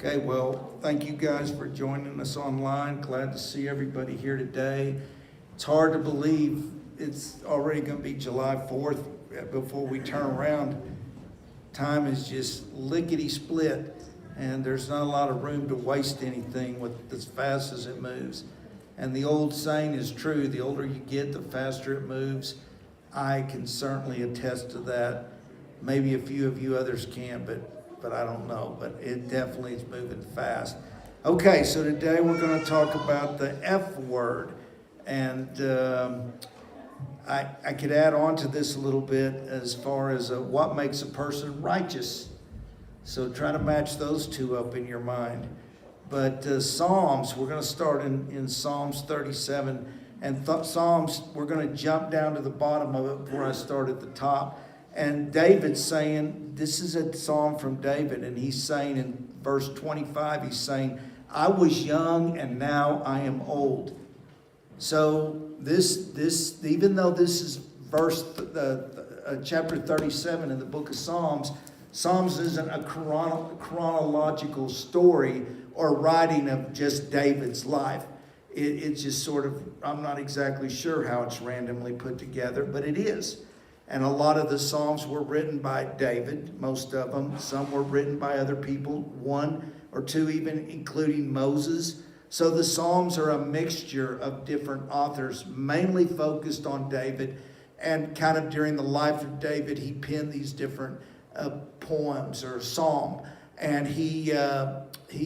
Okay, well, thank you guys for joining us online. Glad to see everybody here today. It's hard to believe it's already going to be July 4th before we turn around. Time is just lickety-split, and there's not a lot of room to waste anything with as fast as it moves. And the old saying is true, the older you get, the faster it moves. I can certainly attest to that. Maybe a few of you others can, but I don't know. But it definitely is moving fast. Okay, so today we're going to talk about the F word. And I could add on to this a little bit as far as what makes a person righteous. So try to match those two up in your mind. But Psalms, we're going to start in Psalms 37. And Psalms, we're going to jump down to the bottom of it before I start at the top. And David's saying, this is a psalm from David, and he's saying in verse 25, he's saying, I was young and now I am old. So this even though this is chapter 37 in the book of Psalms, Psalms isn't a chronological story or writing of just David's life. It's just sort of, I'm not exactly sure how it's randomly put together, but it is. And a lot of the Psalms were written by David, most of them. Some were written by other people, one or two even, including Moses. So the Psalms are a mixture of different authors, mainly focused on David. And kind of during the life of David, he penned these different poems or psalm. And he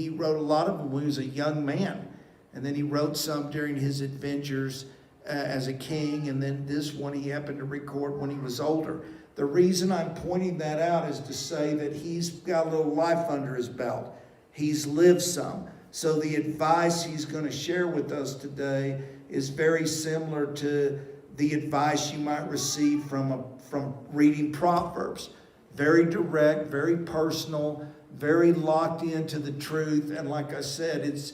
wrote a lot of them when he was a young man. And then he wrote some during his adventures as a king, and then this one he happened to record when he was older. The reason I'm pointing that out is to say that he's got a little life under his belt. He's lived some. So the advice he's going to share with us today is very similar to the advice you might receive from reading Proverbs. Very direct, very personal, very locked into the truth. And like I said, it's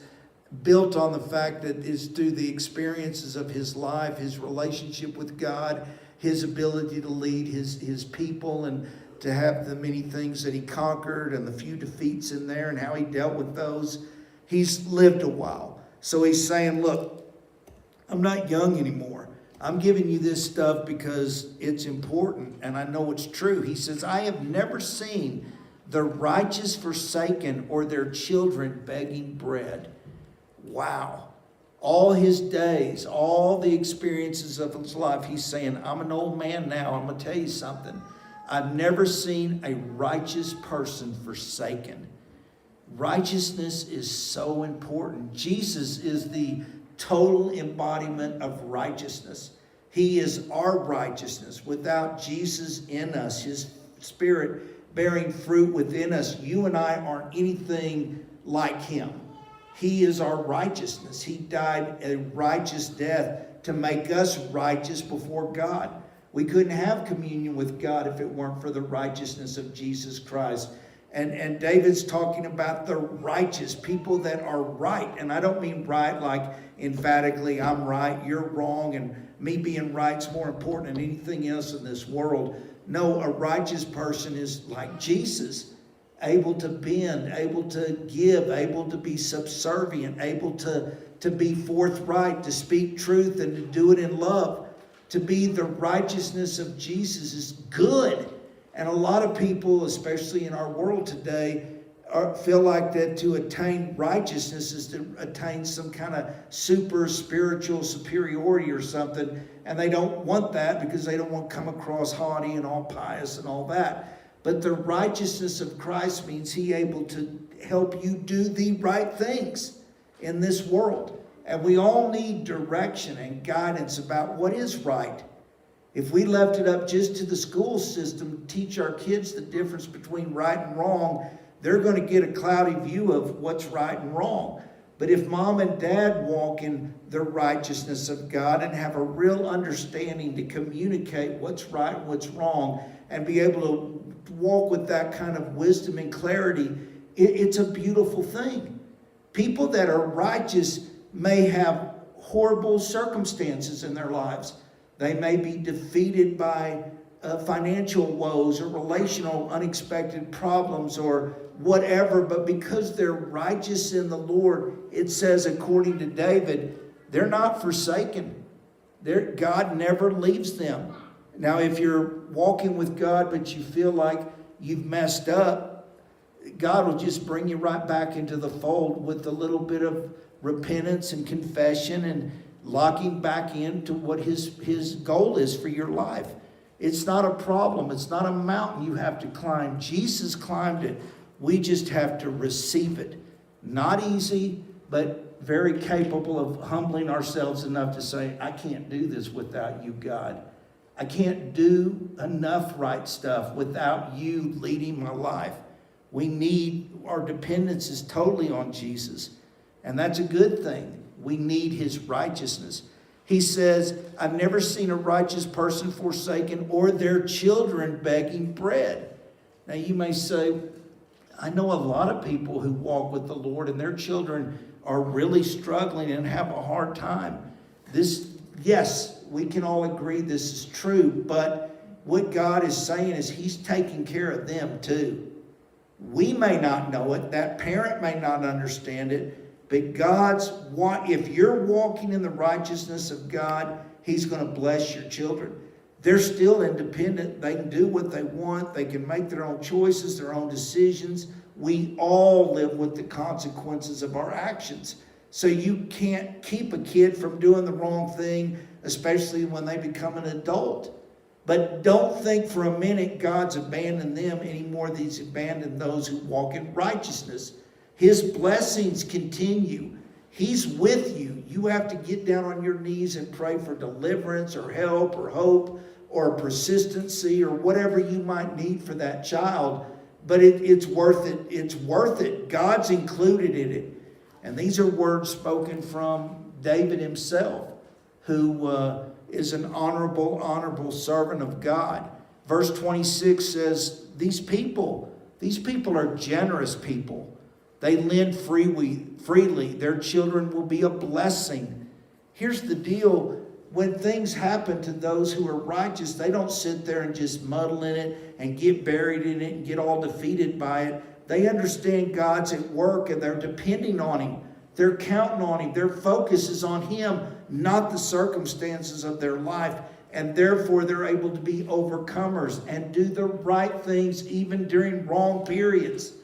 built on the fact that it's through the experiences of his life, his relationship with God, his ability to lead his people and to have the many things that he conquered and the few defeats in there and how he dealt with those. He's lived a while. So he's saying, look, I'm not young anymore. I'm giving you this stuff because it's important and I know it's true. He says, I have never seen the righteous forsaken or their children begging bread. Wow. All his days, all the experiences of his life, he's saying, I'm an old man now. I'm going to tell you something. I've never seen a righteous person forsaken. Righteousness is so important. Jesus is the total embodiment of righteousness. He is our righteousness. Without Jesus in us, his spirit bearing fruit within us, you and I aren't anything like him. He is our righteousness. He died a righteous death to make us righteous before God. We couldn't have communion with God if it weren't for the righteousness of Jesus Christ. And David's talking about the righteous, people that are right. And I don't mean right like emphatically, I'm right, you're wrong, and me being right's more important than anything else in this world. No, a righteous person is like Jesus. Able to bend, able to give, able to be subservient, able to be forthright, to speak truth and to do it in love. To be the righteousness of Jesus is good. And a lot of people, especially in our world today, feel like that to attain righteousness is to attain some kind of super spiritual superiority or something. And they don't want that because they don't want to come across haughty and all pious and all that. But the righteousness of Christ means He's able to help you do the right things in this world. And we all need direction and guidance about what is right. If we left it up just to the school system to teach our kids the difference between right and wrong, they're going to get a cloudy view of what's right and wrong. But if mom and dad walk in the righteousness of God and have a real understanding to communicate what's right and what's wrong and be able to walk with that kind of wisdom and clarity, it's a beautiful thing. People that are righteous may have horrible circumstances in their lives. They may be defeated by financial woes or relational unexpected problems or whatever, but because they're righteous in the Lord, it says, according to David, they're not forsaken. God never leaves them. Now, if you're walking with God, but you feel like you've messed up, God will just bring you right back into the fold with a little bit of repentance and confession and locking back into what his goal is for your life. It's not a problem. It's not a mountain you have to climb. Jesus climbed it. We just have to receive it. Not easy, but very capable of humbling ourselves enough to say, I can't do this without you, God. I can't do enough right stuff without you leading my life. Our dependence is totally on Jesus. And that's a good thing. We need his righteousness. He says, I've never seen a righteous person forsaken or their children begging bread. Now you may say, I know a lot of people who walk with the Lord and their children are really struggling and have a hard time. Yes, we can all agree this is true, but what God is saying is he's taking care of them too. We may not know it, that parent may not understand it, but if you're walking in the righteousness of God, he's going to bless your children. They're still independent. They can do what they want. They can make their own choices, their own decisions. We all live with the consequences of our actions. So you can't keep a kid from doing the wrong thing, especially when they become an adult. But don't think for a minute God's abandoned them any more than he's abandoned those who walk in righteousness. His blessings continue. He's with you. You have to get down on your knees and pray for deliverance or help or hope or persistency or whatever you might need for that child. But it's worth it. It's worth it. God's included in it. And these are words spoken from David himself, who is an honorable servant of God. Verse 26 says, these people are generous people. They lend freely. Their children will be a blessing. Here's the deal. When things happen to those who are righteous, they don't sit there and just muddle in it and get buried in it and get all defeated by it. They understand God's at work and they're depending on him. They're counting on him. Their focus is on him, not the circumstances of their life. And therefore, they're able to be overcomers and do the right things even during wrong periods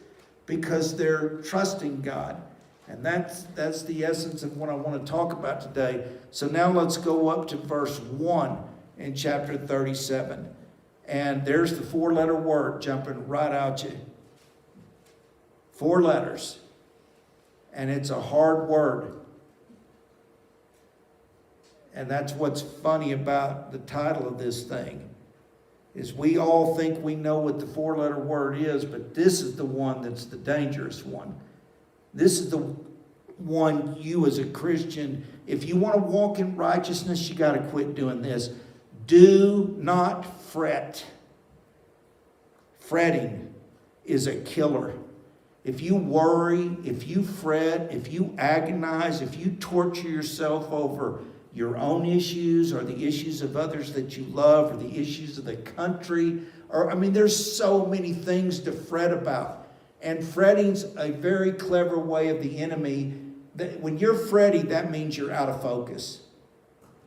because they're trusting God. And that's the essence of what I want to talk about today. So now let's go up to verse 1 in chapter 37. And there's the 4-letter word jumping right out you. 4 letters. And it's a hard word. And that's what's funny about the title of this thing, is we all think we know what the 4-letter word is, but this is the one that's the dangerous one. This is the one you as a Christian, if you want to walk in righteousness, you got to quit doing this. Do not fret. Fretting is a killer. If you worry, if you fret, if you agonize, if you torture yourself over your own issues or the issues of others that you love or the issues of the country, there's so many things to fret about. And fretting's a very clever way of the enemy. That when you're fretting, that means you're out of focus.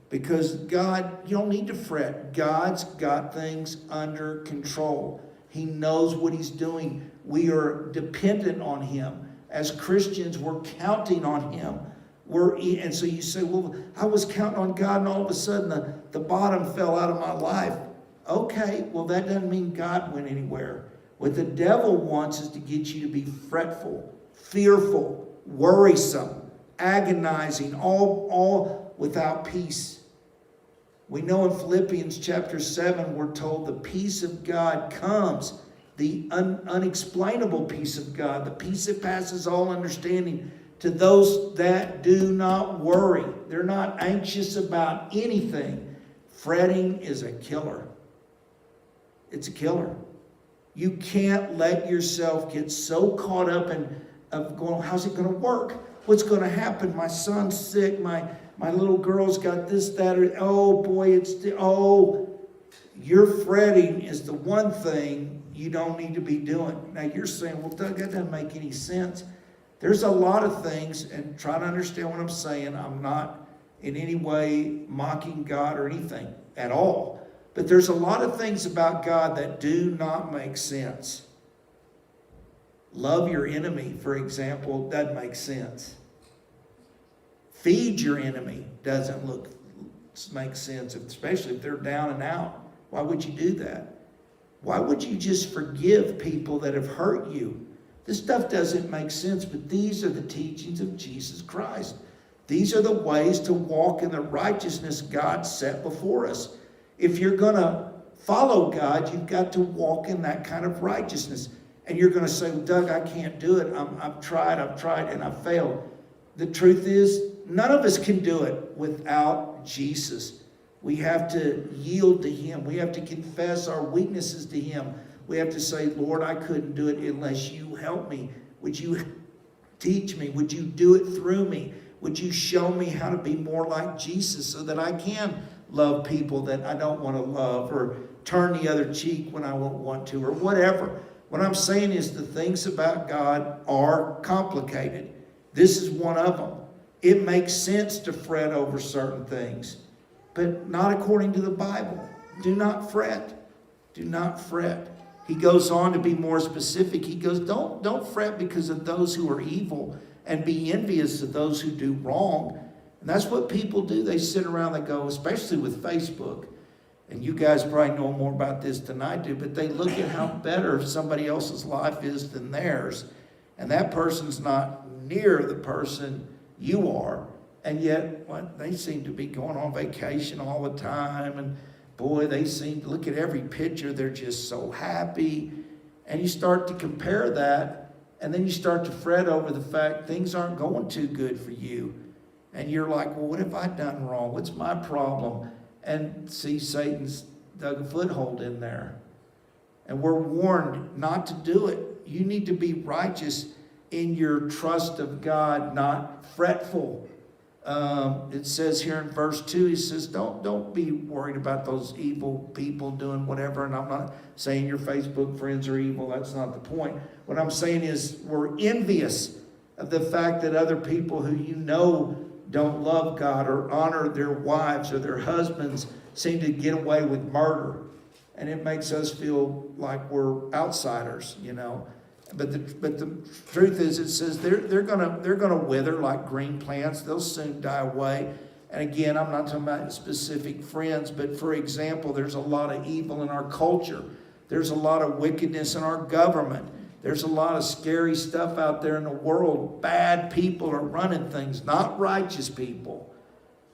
Because God, you don't need to fret. God's got things under control. He knows what he's doing. We are dependent on him. As Christians, we're counting on him. And so you say, well, I was counting on God and all of a sudden the bottom fell out of my life. Okay, well, that doesn't mean God went anywhere. What the devil wants is to get you to be fretful, fearful, worrisome, agonizing, all without peace. We know in Philippians chapter 7, we're told the peace of God comes, the unexplainable peace of God, the peace that passes all understanding, to those that do not worry. They're not anxious about anything. Fretting is a killer. It's a killer. You can't let yourself get so caught up in going, how's it going to work? What's going to happen? My son's sick. My little girl's got this, that, or, oh boy, your fretting is the one thing you don't need to be doing. Now you're saying, well, Doug, that doesn't make any sense. There's a lot of things, and try to understand what I'm saying. I'm not in any way mocking God or anything at all. But there's a lot of things about God that do not make sense. Love your enemy, for example, doesn't make sense. Feed your enemy doesn't make sense, especially if they're down and out. Why would you do that? Why would you just forgive people that have hurt you? This stuff doesn't make sense, but these are the teachings of Jesus Christ. These are the ways to walk in the righteousness God set before us. If you're going to follow God, you've got to walk in that kind of righteousness. And you're going to say, well, Doug, I can't do it. I've tried, and I've failed. The truth is, none of us can do it without Jesus. We have to yield to Him. We have to confess our weaknesses to Him. We have to say, Lord, I couldn't do it unless you help me. Would you teach me? Would you do it through me? Would you show me how to be more like Jesus so that I can love people that I don't want to love, or turn the other cheek when I won't want to, or whatever. What I'm saying is the things about God are complicated. This is one of them. It makes sense to fret over certain things, but not according to the Bible. Do not fret. Do not fret. He goes on to be more specific. He goes, don't fret because of those who are evil, and be envious of those who do wrong. And that's what people do. They sit around, they go, especially with Facebook, and you guys probably know more about this than I do, but they look at how better somebody else's life is than theirs. And that person's not near the person you are. And yet, they seem to be going on vacation all the time. And boy, they seem to look at every picture. They're just so happy. And you start to compare that. And then you start to fret over the fact things aren't going too good for you. And you're like, well, what have I done wrong? What's my problem? And see, Satan's dug a foothold in there. And we're warned not to do it. You need to be righteous in your trust of God, not fretful. It says here in verse 2, he says, don't be worried about those evil people doing whatever. And I'm not saying your Facebook friends are evil. That's not the point. What I'm saying is we're envious of the fact that other people who you know don't love God or honor their wives or their husbands seem to get away with murder. And it makes us feel like we're outsiders, you know. But the truth is, it says they're gonna wither like green plants. They'll soon die away. And again, I'm not talking about specific friends, but for example, there's a lot of evil in our culture. There's a lot of wickedness in our government. There's a lot of scary stuff out there in the world. Bad people are running things, not righteous people.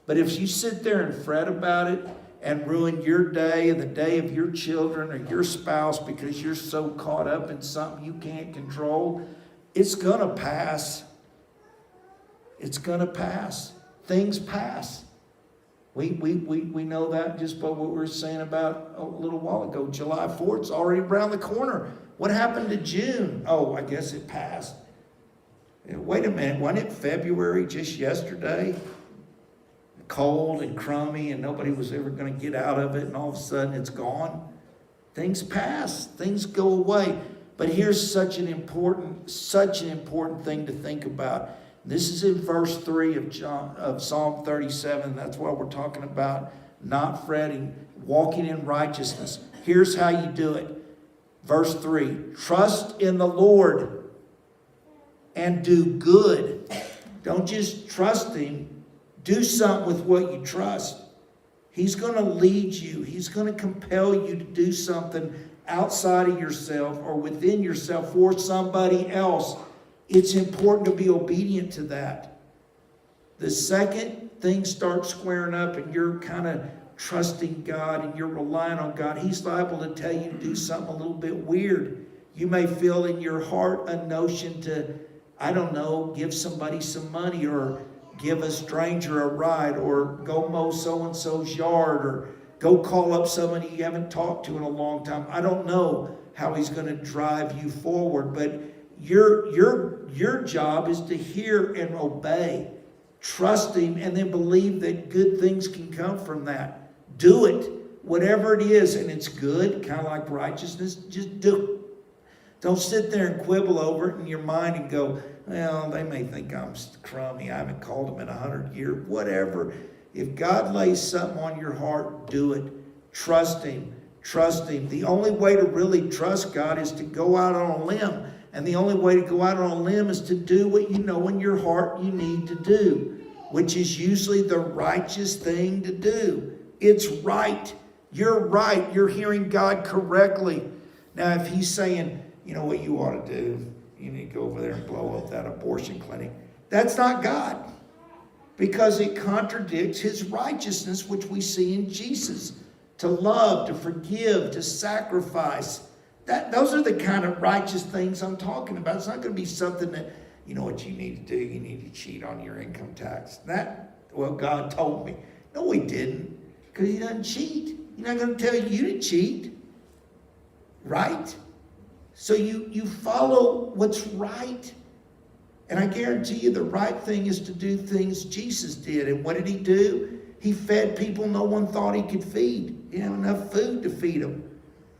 But if you sit there and fret about it and ruin your day and the day of your children or your spouse because you're so caught up in something you can't control, it's going to pass. It's going to pass. Things pass. We know that just by what we were saying about a little while ago. July 4th is already around the corner. What happened to June? Oh, I guess it passed. Wait a minute, wasn't it February just yesterday? Cold and crummy and nobody was ever going to get out of it, and all of a sudden it's gone. Things pass, things go away. But here's such an important thing to think about. This is in verse 3 of Psalm 37. That's why we're talking about not fretting, walking in righteousness. Here's how you do it. Verse 3, trust in the Lord and do good. Don't just trust Him. Do something with what you trust. He's going to lead you. He's going to compel you to do something outside of yourself or within yourself for somebody else. It's important to be obedient to that. The second things start squaring up and you're kind of trusting God and you're relying on God, He's liable to tell you to do something a little bit weird. You may feel in your heart a notion to, I don't know, give somebody some money or give a stranger a ride or go mow so-and-so's yard or go call up somebody you haven't talked to in a long time. I don't know how He's going to drive you forward, but your job is to hear and obey. Trust Him and then believe that good things can come from that. Do it whatever it is, and it's good, kind of like righteousness, just do it. Don't sit there and quibble over it in your mind and go, well, they may think I'm crummy. I haven't called them in 100 years. Whatever. If God lays something on your heart, do it. Trust Him. Trust Him. The only way to really trust God is to go out on a limb. And the only way to go out on a limb is to do what you know in your heart you need to do, which is usually the righteous thing to do. It's right. You're right. You're hearing God correctly. Now, if He's saying, you know what you ought to do? You need to go over there and blow up that abortion clinic. That's not God, because it contradicts His righteousness, which we see in Jesus. To love, to forgive, to sacrifice. Those are the kind of righteous things I'm talking about. It's not going to be something that, you know what you need to do? You need to cheat on your income tax. Well, God told me. No, He didn't, because He doesn't cheat. He's not going to tell you to cheat. Right? So you follow what's right. And I guarantee you the right thing is to do things Jesus did. And what did He do? He fed people no one thought He could feed. He didn't have enough food to feed them.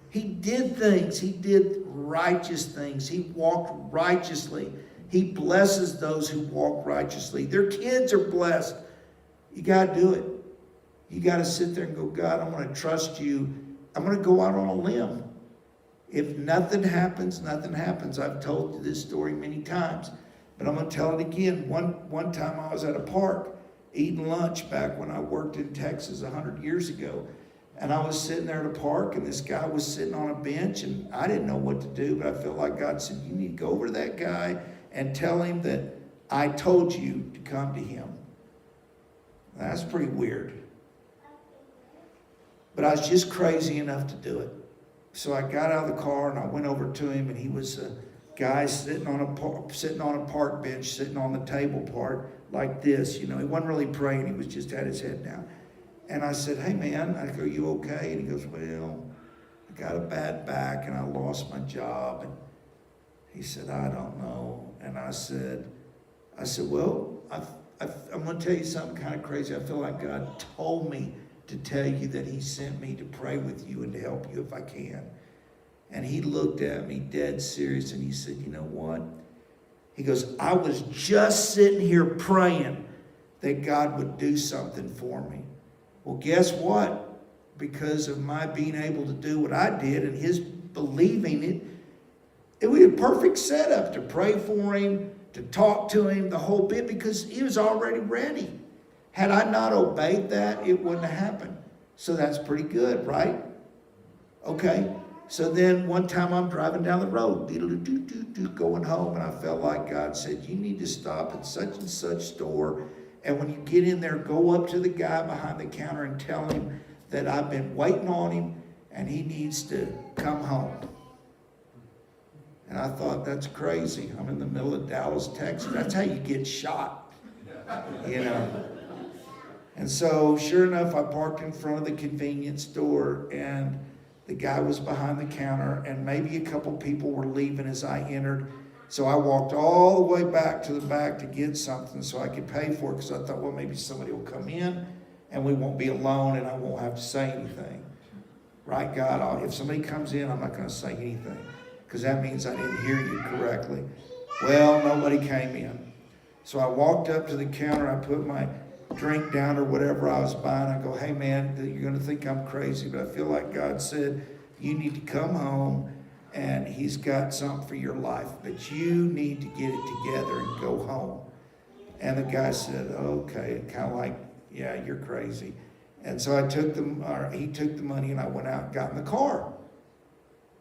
He did things. He did righteous things. He walked righteously. He blesses those who walk righteously. Their kids are blessed. You got to do it. You got to sit there and go, God, I'm going to trust you. I'm going to go out on a limb. If nothing happens, nothing happens. I've told you this story many times, but I'm going to tell it again. One time I was at a park eating lunch back when I worked in Texas 100 years ago. And I was sitting there at a park, and this guy was sitting on a bench, and I didn't know what to do, but I felt like God said, you need to go over to that guy and tell him that I told you to come to him. That's pretty weird. But I was just crazy enough to do it. So I got out of the car, and I went over to him, and he was a guy sitting on a park bench, sitting on the table part like this. You know, he wasn't really praying. He was just had his head down. And I said, hey, man, I go, are you okay? And he goes, well, I got a bad back, and I lost my job. And he said, I don't know. And I said, well, I'm going to tell you something kind of crazy. I feel like God told me to tell you that He sent me to pray with you and to help you if I can. And he looked at me dead serious, and he said, you know what? He goes, I was just sitting here praying that God would do something for me. Well, guess what? Because of my being able to do what I did and his believing it was a perfect setup to pray for him, to talk to him, the whole bit, because he was already ready. Had I not obeyed that, it wouldn't have happened. So that's pretty good, right? Okay. So then one time I'm driving down the road, going home, and I felt like God said, you need to stop at such and such store. And when you get in there, go up to the guy behind the counter and tell him that I've been waiting on him and he needs to come home. And I thought, that's crazy. I'm in the middle of Dallas, Texas. That's how you get shot, you know. And so, sure enough, I parked in front of the convenience store, and the guy was behind the counter, and maybe a couple people were leaving as I entered. So I walked all the way back to the back to get something so I could pay for it, because I thought, well, maybe somebody will come in and we won't be alone and I won't have to say anything. Right, God? If somebody comes in, I'm not going to say anything, because that means I didn't hear you correctly. Well, nobody came in. So I walked up to the counter. I put my drink down or whatever I was buying. I go, hey, man, you're going to think I'm crazy, but I feel like God said you need to come home, and He's got something for your life, but you need to get it together and go home. And the guy said, okay, kind of like, yeah, you're crazy. And so he took the money, and I went out and got in the car.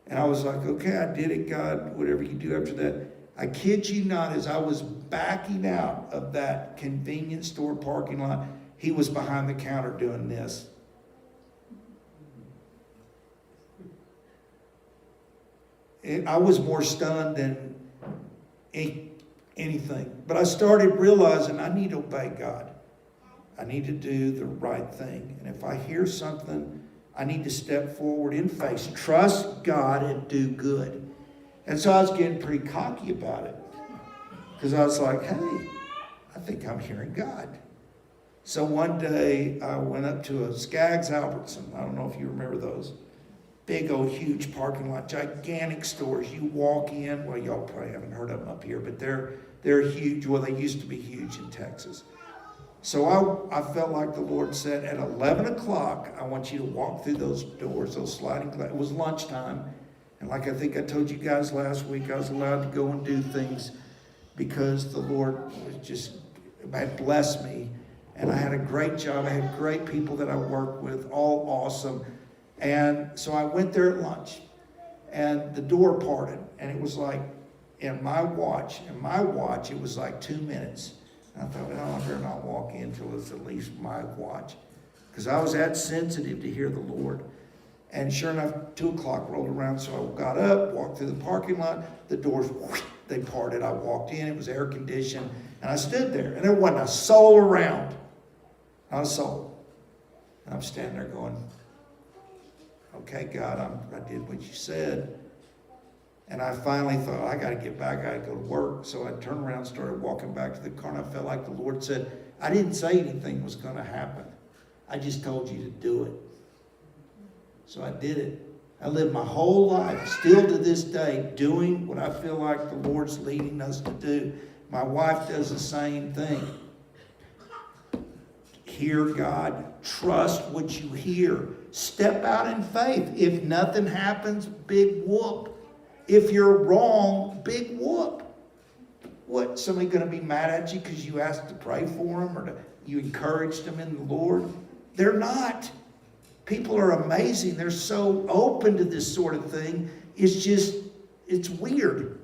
And I was like, okay, I did it, God, whatever you do after that. I kid you not, as I was backing out of that convenience store parking lot, he was behind the counter doing this. I was more stunned than anything. But I started realizing I need to obey God. I need to do the right thing. And if I hear something, I need to step forward in faith. Trust God and do good. And so I was getting pretty cocky about it. Because I was like, hey, I think I'm hearing God. So one day I went up to a Skaggs Albertson. I don't know if you remember those. Big old huge parking lot, gigantic stores. You walk in, well, y'all probably haven't heard of them up here, but they're huge. Well, they used to be huge in Texas. So I felt like the Lord said, at 11 o'clock, I want you to walk through those doors, those sliding glass. It was lunchtime. And like I think I told you guys last week, I was allowed to go and do things because the Lord had blessed me. And I had a great job. I had great people that I worked with, all awesome. And so I went there at lunch. And the door parted. And it was like, in my watch, it was like 2 minutes. And I thought, well, I better not walk in until it's at least my watch. Because I was that sensitive to hear the Lord. And sure enough, 2 o'clock rolled around, so I got up, walked through the parking lot. The doors, whoosh, they parted. I walked in. It was air conditioned. And I stood there. And there wasn't a soul around. Not a soul. And I'm standing there going, okay, God, I did what you said. And I finally thought, I got to get back. I got to go to work. So I turned around and started walking back to the car. And I felt like the Lord said, I didn't say anything was going to happen. I just told you to do it. So I did it. I lived my whole life, still to this day, doing what I feel like the Lord's leading us to do. My wife does the same thing. Hear God. Trust what you hear. Step out in faith. If nothing happens, big whoop. If you're wrong, big whoop. What, somebody going to be mad at you because you asked to pray for them or you encouraged them in the Lord? They're not. People are amazing. They're so open to this sort of thing. It's weird.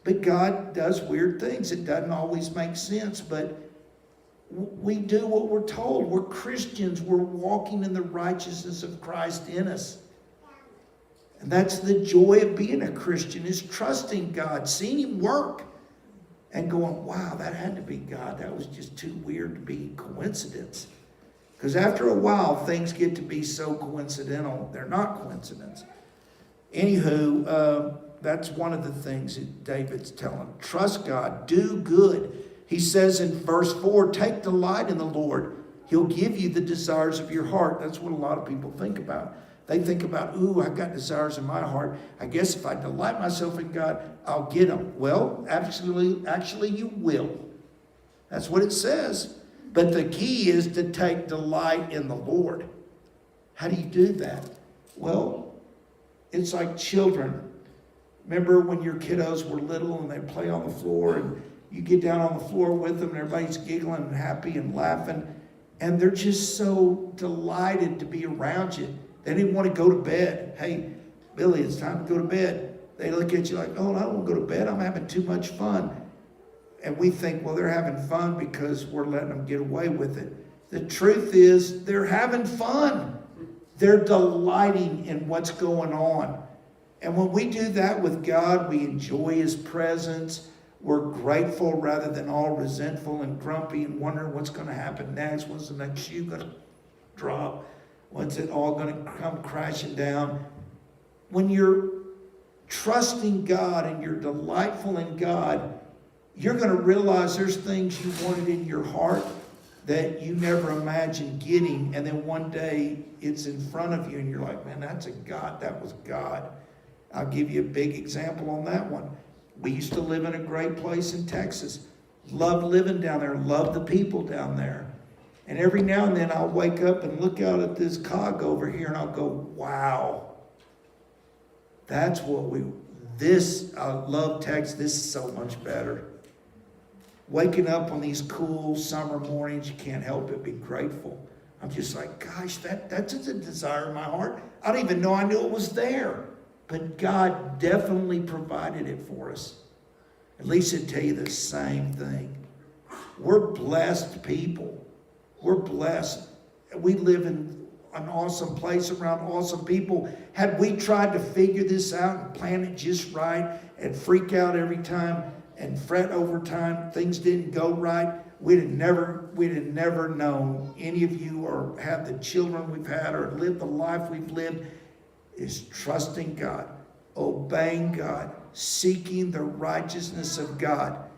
But God does weird things. It doesn't always make sense, but we do what we're told. We're Christians. We're walking in the righteousness of Christ in us. And that's the joy of being a Christian, is trusting God, seeing Him work, and going, wow, that had to be God. That was just too weird to be coincidence. Because after a while, things get to be so coincidental, they're not coincidence. Anywho, that's one of the things that David's telling. Trust God, do good. He says in verse 4, take delight in the Lord. He'll give you the desires of your heart. That's what a lot of people think about. They think about, ooh, I've got desires in my heart. I guess if I delight myself in God, I'll get them. Well, actually you will. That's what it says. But the key is to take delight in the Lord. How do you do that? Well, it's like children. Remember when your kiddos were little and they play on the floor and you get down on the floor with them and everybody's giggling and happy and laughing. And they're just so delighted to be around you. They didn't want to go to bed. Hey, Billy, it's time to go to bed. They look at you like, oh, I don't want to go to bed. I'm having too much fun. And we think, well, they're having fun because we're letting them get away with it. The truth is, they're having fun. They're delighting in what's going on. And when we do that with God, we enjoy His presence. We're grateful rather than all resentful and grumpy and wondering what's going to happen next. When's the next shoe going to drop? When's it all going to come crashing down? When you're trusting God and you're delightful in God, you're going to realize there's things you wanted in your heart that you never imagined getting. And then one day it's in front of you and you're like, man, that's a God. That was God. I'll give you a big example on that one. We used to live in a great place in Texas. Loved living down there. Loved the people down there. And every now and then I'll wake up and look out at this cog over here and I'll go, wow. That's what I love Texas. This is so much better. Waking up on these cool summer mornings, you can't help but be grateful. I'm just like, gosh, that's a desire in my heart. I don't even know I knew it was there. But God definitely provided it for us. At least I'd tell you the same thing. We're blessed people. We're blessed. We live in an awesome place around awesome people. Had we tried to figure this out and plan it just right and freak out every time and fret over time things didn't go right, we'd have never known. Any of you or have the children we've had or lived the life we've lived is trusting God, obeying God, seeking the righteousness of God.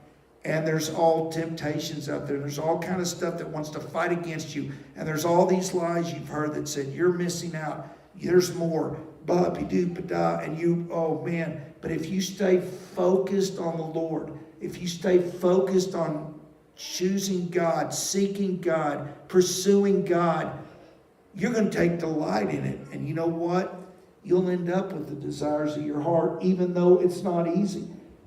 And there's all temptations out there. There's all kind of stuff that wants to fight against you. And there's all these lies you've heard that said, you're missing out. There's more. Ba-be-doo-ba-da. And you, oh man. But if you stay focused on the Lord, if you stay focused on choosing God, seeking God, pursuing God, you're going to take delight in it. And you know what? You'll end up with the desires of your heart, even though it's not easy.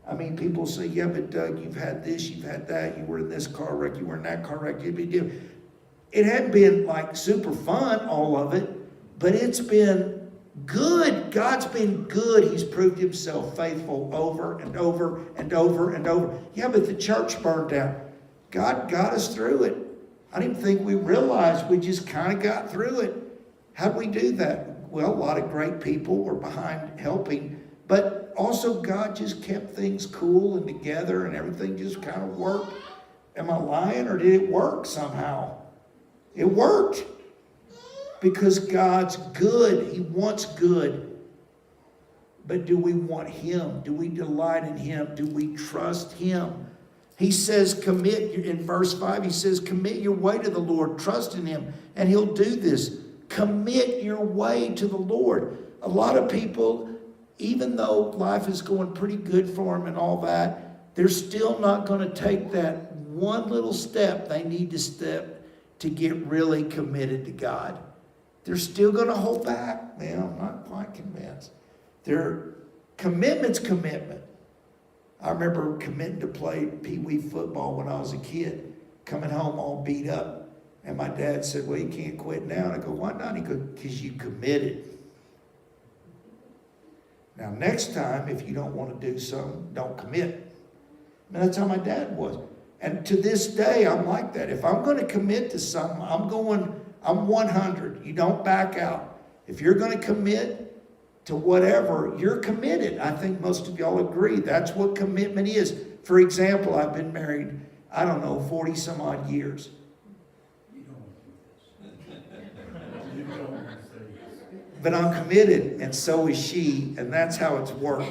I mean, people say, yeah, but Doug, you've had this, you've had that, you were in this car wreck, you were in that car wreck. It hadn't been like super fun, all of it, but it's been good. God's been good. He's proved himself faithful over and over and over and over. Yeah, but the church burned down. God got us through it. I didn't think we realized we just kind of got through it. How'd we do that? Well, a lot of great people were behind helping, but also God just kept things cool and together and everything just kind of worked. Am I lying, or did it work somehow? It worked because God's good. He wants good. But do we want him? Do we delight in him? Do we trust him? He says, commit, in verse 5, he says, commit your way to the Lord, trust in him, and he'll do this. Commit your way to the Lord. A lot of people, even though life is going pretty good for them and all that, they're still not going to take that one little step they need to step to get really committed to God. They're still going to hold back. Man, I'm not quite convinced. Their commitment's commitment. I remember committing to play pee-wee football when I was a kid, coming home all beat up. And my dad said, well, you can't quit now. And I go, why not? He goes, because you committed. Now, next time, if you don't want to do something, don't commit. And that's how my dad was. And to this day, I'm like that. If I'm going to commit to something, I'm 100. You don't back out. If you're going to commit to whatever, you're committed. I think most of y'all agree. That's what commitment is. For example, I've been married, 40 some odd years. But I'm committed, and so is she, and that's how it's worked.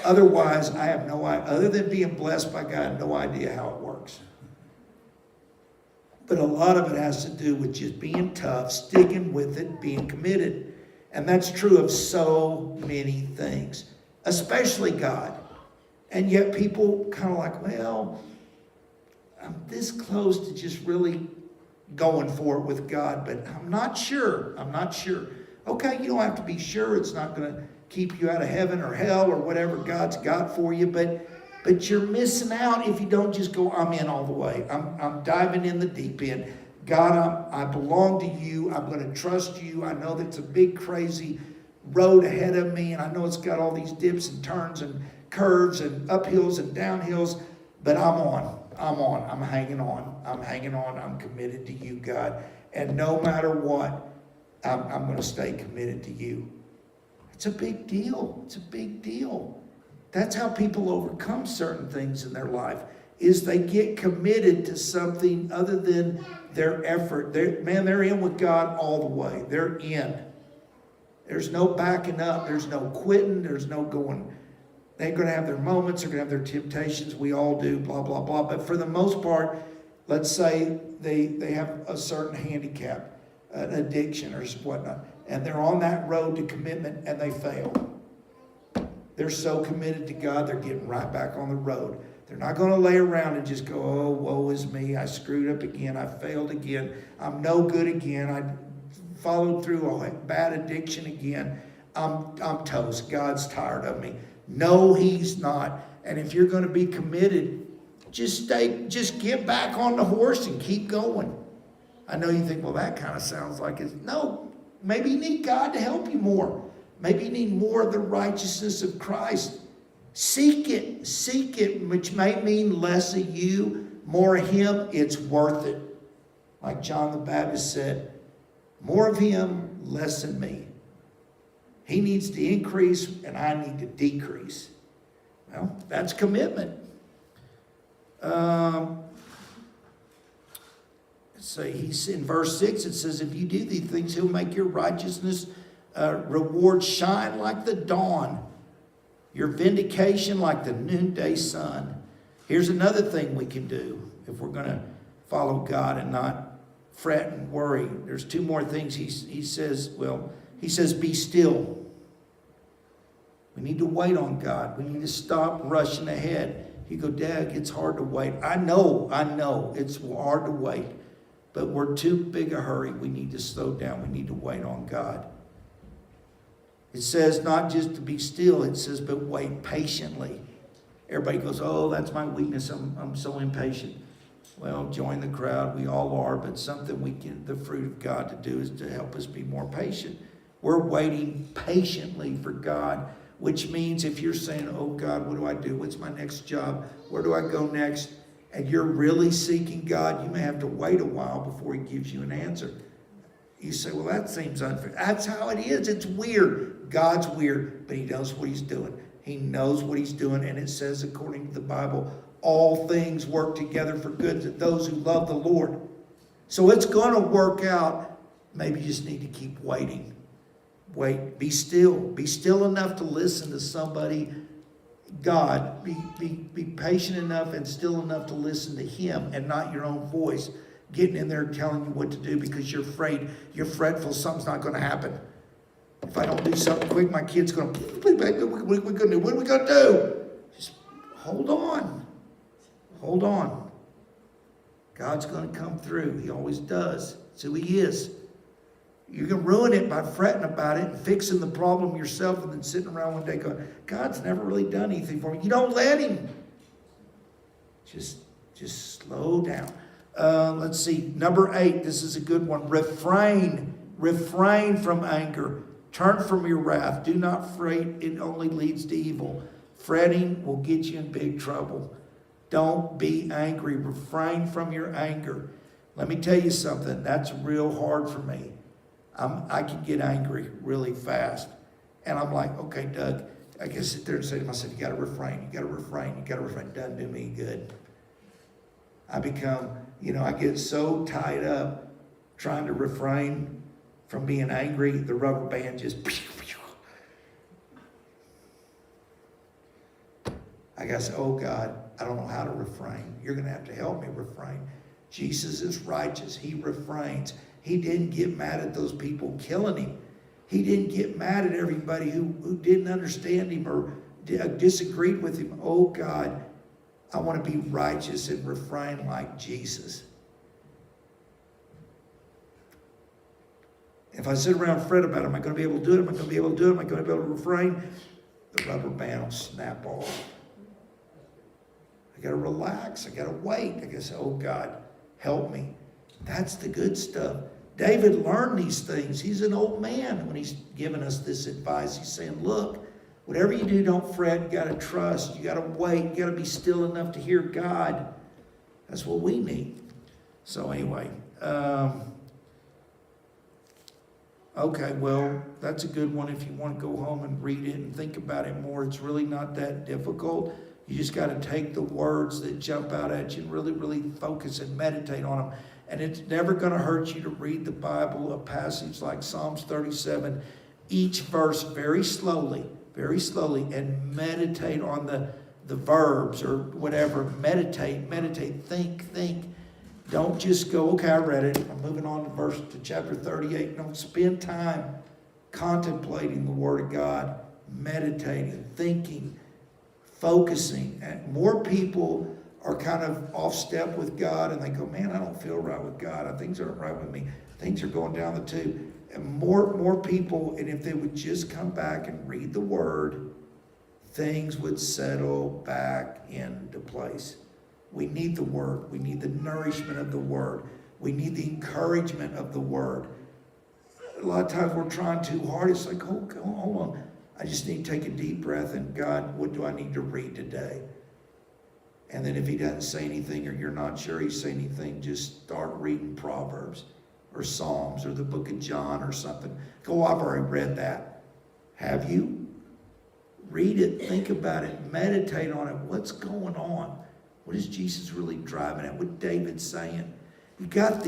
Otherwise, I have no idea. Other than being blessed by God, no idea how it works. But a lot of it has to do with just being tough, sticking with it, being committed. And that's true of so many things, especially God. And yet people kind of like, well, I'm this close to just really going for it with God, but I'm not sure. Okay, you don't have to be sure. It's not going to keep you out of heaven or hell or whatever God's got for you, but you're missing out if you don't just go, I'm in all the way. I'm diving in the deep end. God, I belong to you. I'm going to trust you. I know that's a big, crazy road ahead of me, and I know it's got all these dips and turns and curves and uphills and downhills, but I'm hanging on. I'm committed to you, God. And no matter what, I'm going to stay committed to you. It's a big deal. That's how people overcome certain things in their life, is they get committed to something other than their effort. They're in with God all the way. They're in. There's no backing up. There's no quitting. There's no going. They're going to have their moments. They're going to have their temptations. We all do, blah, blah, blah. But for the most part, let's say they have a certain handicap, an addiction or whatnot, and they're on that road to commitment and they fail. They're so committed to God, they're getting right back on the road. They're not going to lay around and just go, oh, woe is me. I screwed up again. I failed again. I'm no good again. I followed through a bad addiction again. I'm toast. God's tired of me. No, he's not. And if you're going to be committed, just get back on the horse and keep going. I know you think, well, that kind of sounds like it. No, maybe you need God to help you more. Maybe you need more of the righteousness of Christ. Seek it, which may mean less of you, more of him. It's worth it. Like John the Baptist said, more of him, less of me. He needs to increase and I need to decrease. Well, that's commitment. He's in verse 6, it says, if you do these things, he'll make your righteousness reward shine like the dawn, your vindication like the noonday sun. Here's another thing we can do if we're going to follow God and not fret and worry. There's two more things he says. Well, he says, be still. We need to wait on God. We need to stop rushing ahead. You go, Dad, it's hard to wait. I know, it's hard to wait. But we're too big a hurry. We need to slow down. We need to wait on God. It says not just to be still. It says, but wait patiently. Everybody goes, oh, that's my weakness. I'm so impatient. Well, join the crowd. We all are. But something we can, the fruit of God to do is to help us be more patient. We're waiting patiently for God. Which means if you're saying, oh God, what do I do? What's my next job? Where do I go next? And you're really seeking God, you may have to wait a while before he gives you an answer. You say, well, that seems unfair. That's how it is. It's weird. God's weird, but he knows what he's doing. He knows what he's doing. And it says, according to the Bible, all things work together for good to those who love the Lord. So it's going to work out. Maybe you just need to keep waiting. Wait, be still. Be still enough to listen to somebody. God, be patient enough and still enough to listen to him and not your own voice getting in there telling you what to do because you're afraid, you're fretful, something's not going to happen. If I don't do something quick, my kid's going to, what are we going to do? Just hold on. Hold on. God's going to come through. He always does. That's who he is. You can ruin it by fretting about it and fixing the problem yourself and then sitting around one day going, God's never really done anything for me. You don't let him. Just slow down. Let's see. Number 8. This is a good one. Refrain from anger. Turn from your wrath. Do not fret. It only leads to evil. Fretting will get you in big trouble. Don't be angry. Refrain from your anger. Let me tell you something. That's real hard for me. I can get angry really fast. And I'm like, okay, Doug, I can sit there and say to myself, you got to refrain. Doesn't do me good. I become, I get so tied up trying to refrain from being angry, the rubber band just, I got to say, oh God, I don't know how to refrain. You're going to have to help me refrain. Jesus is righteous. He refrains. He didn't get mad at those people killing him. He didn't get mad at everybody who didn't understand him or disagreed with him. Oh God, I want to be righteous and refrain like Jesus. If I sit around and fret about it, am I going to be able to do it? Am I going to be able to do it? Am I going to be able to refrain? The rubber band will snap off. I got to relax. I got to wait. I got to say, oh God, help me. That's the good stuff. David learned these things. He's an old man when he's giving us this advice. He's saying, look, whatever you do, don't fret. You got to trust. You got to wait. You got to be still enough to hear God. That's what we need. So anyway, okay, well, that's a good one if you want to go home and read it and think about it more. It's really not that difficult. You just got to take the words that jump out at you and really, really focus and meditate on them. And it's never going to hurt you to read the Bible, a passage like Psalms 37, each verse very slowly, and meditate on the verbs or whatever. Meditate, think. Don't just go, okay, I read it. I'm moving on to chapter 38. Don't spend time contemplating the Word of God, meditating, thinking, focusing. And more people are kind of off step with God and they go, man, I don't feel right with God. Things aren't right with me. Things are going down the tube. And more people, and if they would just come back and read the Word, things would settle back into place. We need the Word. We need the nourishment of the Word. We need the encouragement of the Word. A lot of times we're trying too hard. It's like, hold on. I just need to take a deep breath and God, what do I need to read today? And then if he doesn't say anything or you're not sure he's saying anything, just start reading Proverbs or Psalms or the book of John or something. Go, I've already read that. Have you? Read it, think about it, meditate on it. What's going on? What is Jesus really driving at? What David's saying? You got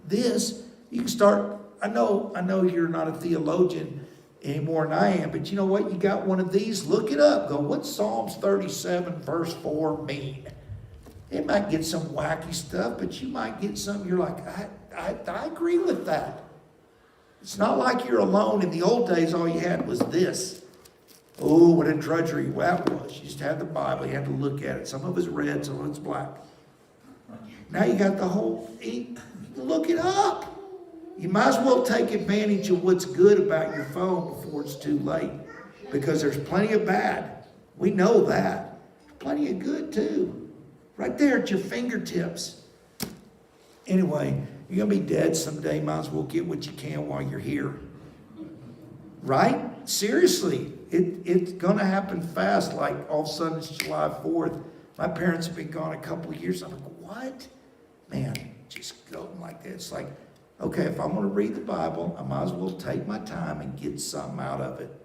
this. You can start. I know you're not a theologian any more than I am, but you know what? You got one of these. Look it up. Go, what's Psalms 37 verse 4 mean? It might get some wacky stuff, but you might get something you're like, I agree with that. It's not like you're alone. In the old days, all you had was this. Oh, what a drudgery that was. You just had the Bible. You had to look at it. Some of it's red, some of it's black. Now you got the whole, look it up. You might as well take advantage of what's good about your phone before it's too late. Because there's plenty of bad. We know that. There's plenty of good too. Right there at your fingertips. Anyway, you're going to be dead someday. Might as well get what you can while you're here. Right? Seriously. It's going to happen fast. Like all of a sudden it's July 4th. My parents have been gone a couple of years. I'm like, what? Man, just going like that. It's like, okay, if I'm going to read the Bible, I might as well take my time and get something out of it.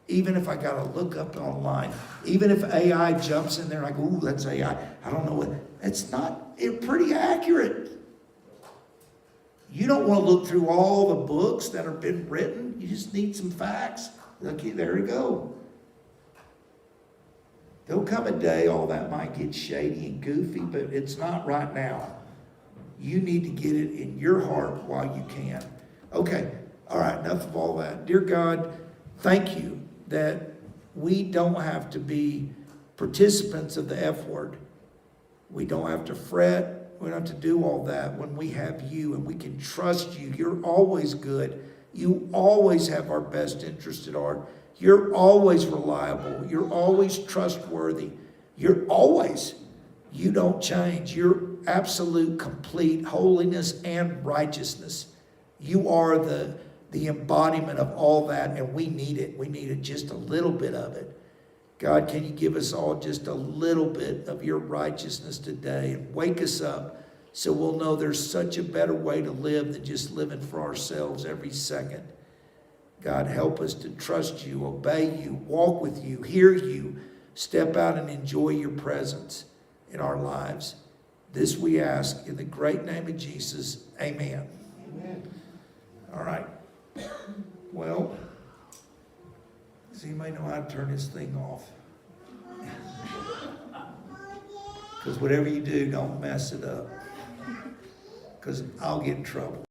Even if I got to look up online. Even if AI jumps in there and I go, ooh, that's AI. I don't know what. It's not, it's pretty accurate. You don't want to look through all the books that have been written. You just need some facts. Okay, there you go. There'll come a day all that might get shady and goofy, but it's not right now. You need to get it in your heart while you can. Okay, all right, enough of all that. Dear God, thank you that we don't have to be participants of the F word. We don't have to fret. We don't have to do all that when we have you and we can trust you. You're always good. You always have our best interest at heart. You're always reliable. You're always trustworthy. You don't change. You're absolute, complete holiness and righteousness. You are the embodiment of all that, and we need it. We needed just a little bit of it. God, can you give us all just a little bit of your righteousness today and wake us up so we'll know there's such a better way to live than just living for ourselves every second. God, help us to trust you, obey you, walk with you, hear you, step out and enjoy your presence in our lives. This we ask in the great name of Jesus. Amen. Amen. All right. Well, does anybody know how to turn this thing off? Because whatever you do, don't mess it up. Because I'll get in trouble.